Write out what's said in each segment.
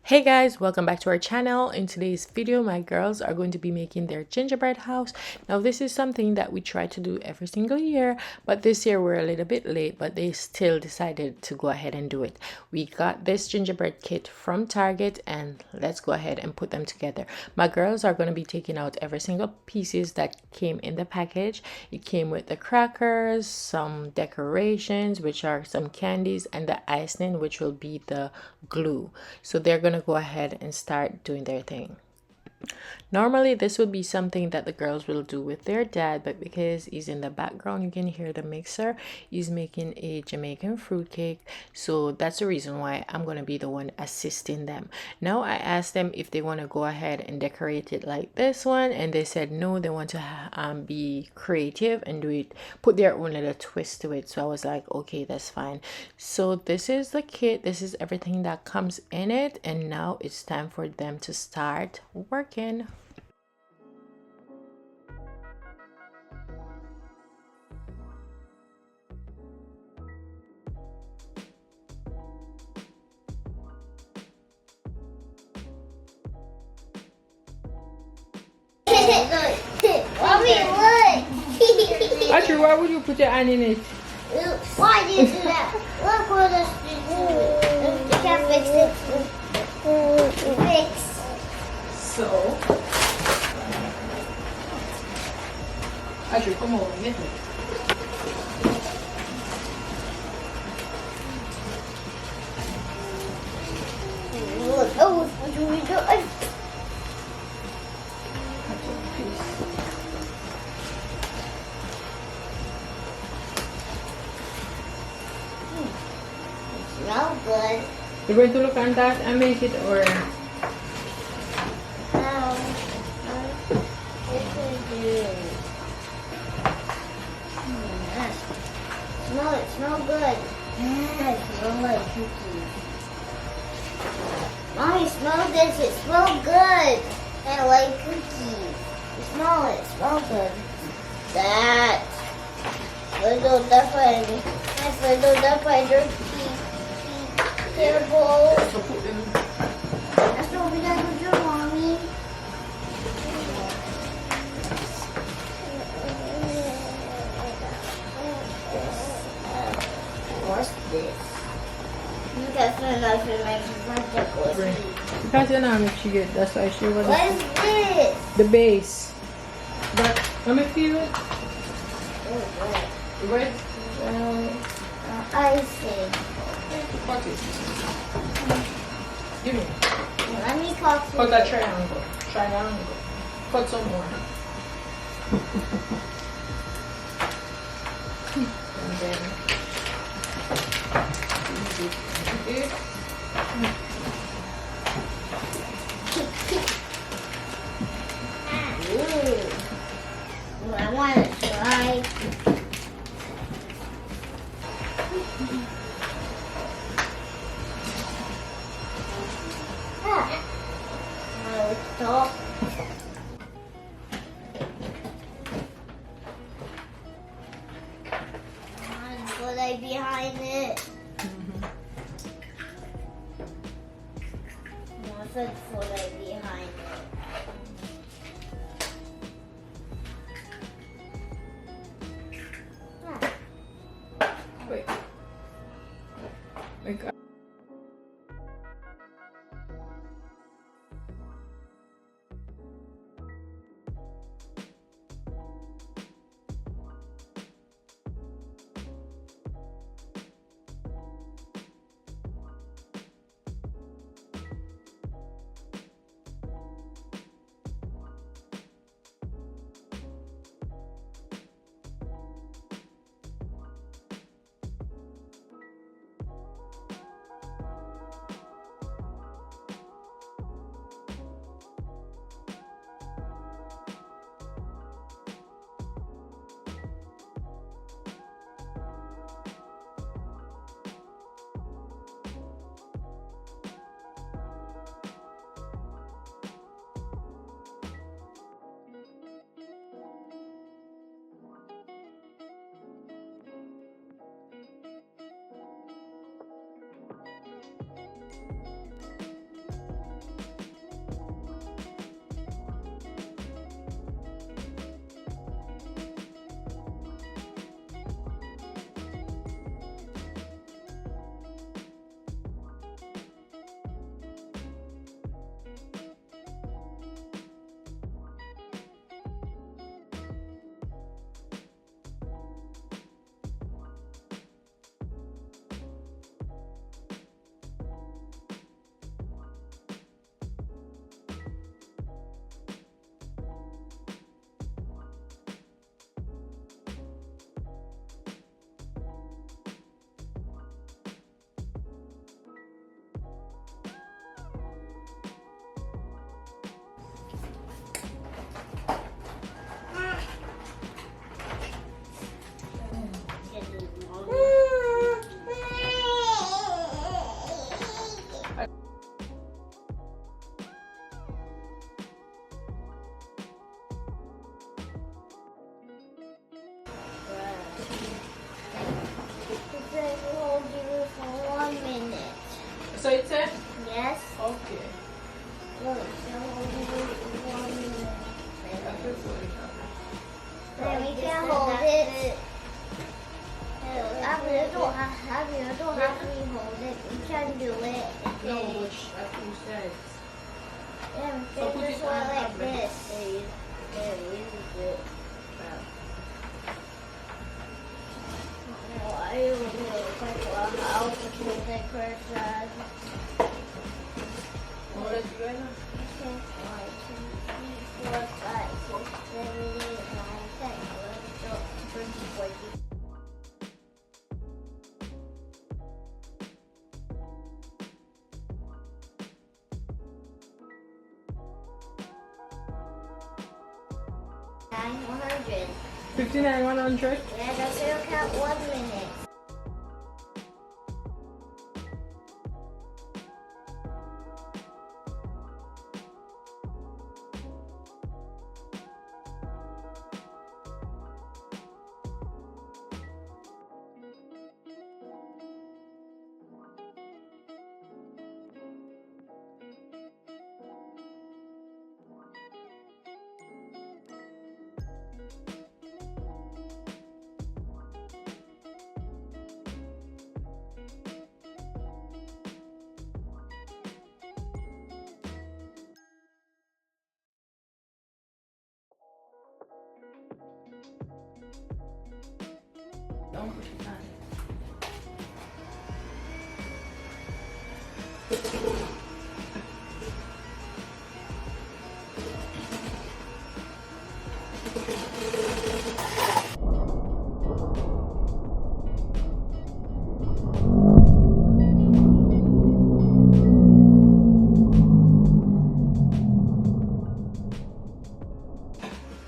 Hey guys, welcome back to our channel. In today's video, my girls are going to be making their gingerbread house. Now this is something that we try to do every single year, but this year we're a little bit late, but they still decided to go ahead and do it. We got this gingerbread kit from Target and let's go ahead and put them together. My girls are going to be taking out every single pieces that came in the package. It came with the crackers, some decorations, which are some candies, and the icing, which will be the glue. So they're going to go ahead and start doing their thing. Normally this would be something that the girls will do with their dad, but because he's in the background, you can hear the mixer. He's making a Jamaican fruit cake, so that's the reason why I'm going to be the one assisting them. Now I asked them if they want to go ahead and decorate it like this one, and they said no, they want to be creative and do it, put their own little twist to it. So I was like, okay, that's fine. So this is the kit, this is everything that comes in it, and now it's time for them to start working. Mommy, look! Archie, why would you put your hand in it? Why did you do that? Look what this is. You can't fix it. Fix. So, Archie, come over, get it. Look. Oh, what do we do? Smells good. You're going to look at that and make it, or Smell good. Yeah, it smells like cookies. Mommy, smell this. It smells good. I like cookies. You smell it. It smells good. That. Little different. That's little different. Your teeth. Careful. so put them. That's what we gotta do, Mommy. What's this? That's my knife and my chocolate. Because you know if she get, that's why she was What is this? the base. But let me feel it. Oh, Wait. I see. Cut it. Give me. Let me talk to Cut you. that triangle. Triangle. Cut some more. And then this. Ooh. I want to try. Stop. Put it behind it. I said put it behind it. Wait. Make No, but at two sides. Yeah, So put this it one on like top. this. There, use it. No, I don't know like a house with decorations. Oh, let's go now. Okay, 1, 2, 3, 4, 5, 6, 7, 8, 9, 10, 11, 12, 13, 14. Nine, 100. 59, 100. Yeah, that's still count 1 minute. Don't put it on.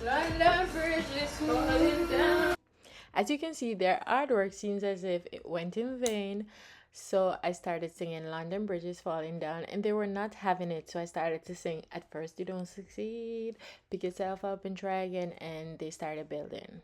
London Bridge is falling down. As you can see, their artwork seems as if it went in vain. So I started singing London Bridge is falling down, and they were not having it. So I started to sing At First You Don't Succeed, Pick Yourself Up and Try Again, and they started building.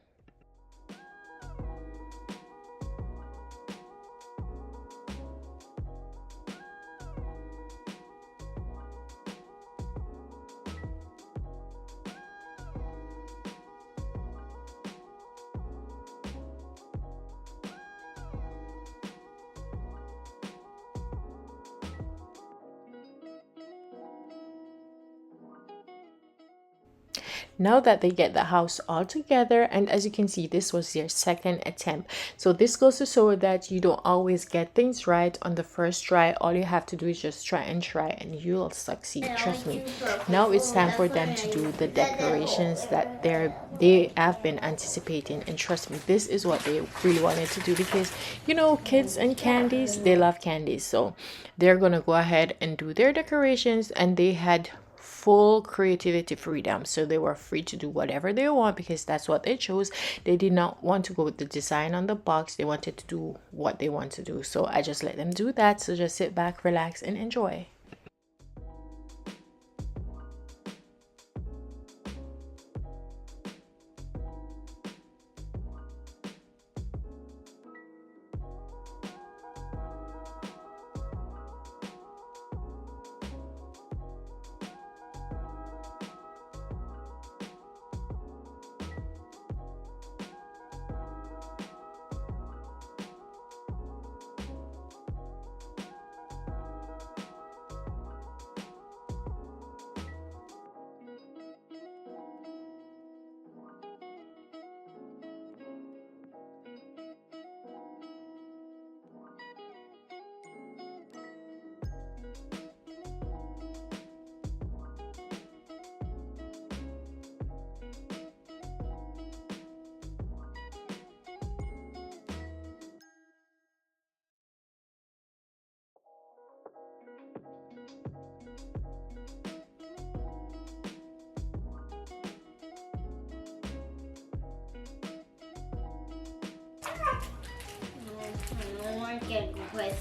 Now that they get the house all together, and as you can see, this was their second attempt. So this goes to show that you don't always get things right on the first try. All you have to do is just try and you'll succeed. Trust me. Now it's time for them to do the decorations that they have been anticipating, and trust me, this is what they really wanted to do, because you know, kids and candies, they love candies. So they're gonna go ahead and do their decorations, and they had full creativity freedom, so they were free to do whatever they want because that's what they chose. They did not want to go with the design on the box. They wanted to do what they want to do, so I just let them do that. So just sit back, relax, and enjoy.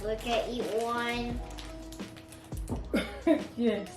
Look at eat one. Yes.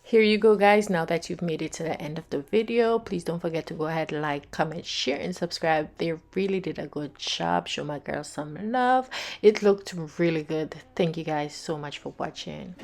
Here you go, guys. Now that you've made it to the end of the video, please don't forget to go ahead, like, comment, share, and subscribe. They really did a good job. Show my girls some love. It looked really good. Thank you guys so much for watching.